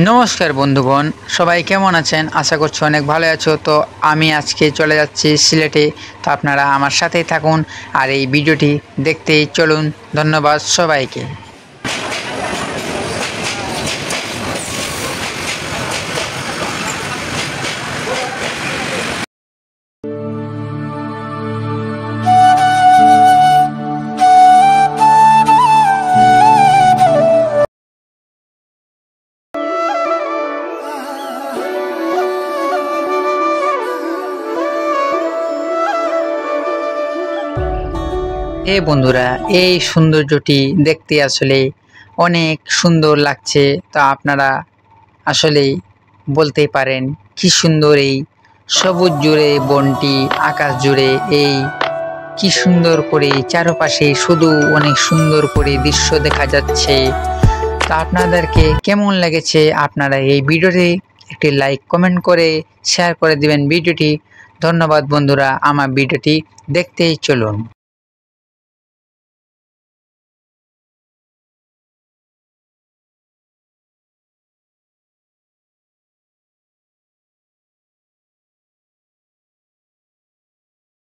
নমস্কার বন্ধুগণ, সবাই কেমন আছেন? আশা করছি অনেক ভালো আছো। তো আমি আজকে চলে যাচ্ছি সিলেটে। তো আপনারা আমার সাথেই থাকুন আর এই ভিডিওটি দেখতেই চলুন। ধন্যবাদ সবাইকে। বন্ধুরা, এই সৌন্দর্যটি দেখতে আসলে অনেক সুন্দর লাগছে। তা আপনারা আসলেই বলতেই পারেন কি সুন্দর এই সবুজ জুড়ে বনটি, আকাশ জুড়ে এই কি সুন্দর করে চারপাশে শুধু অনেক সুন্দর করে দৃশ্য দেখা যাচ্ছে। তা আপনাদেরকে কেমন লেগেছে আপনারা এই ভিডিওটি একটি লাইক কমেন্ট করে শেয়ার করে দিবেন ভিডিওটি। ধন্যবাদ বন্ধুরা, আমার ভিডিওটি দেখতেই চলুন।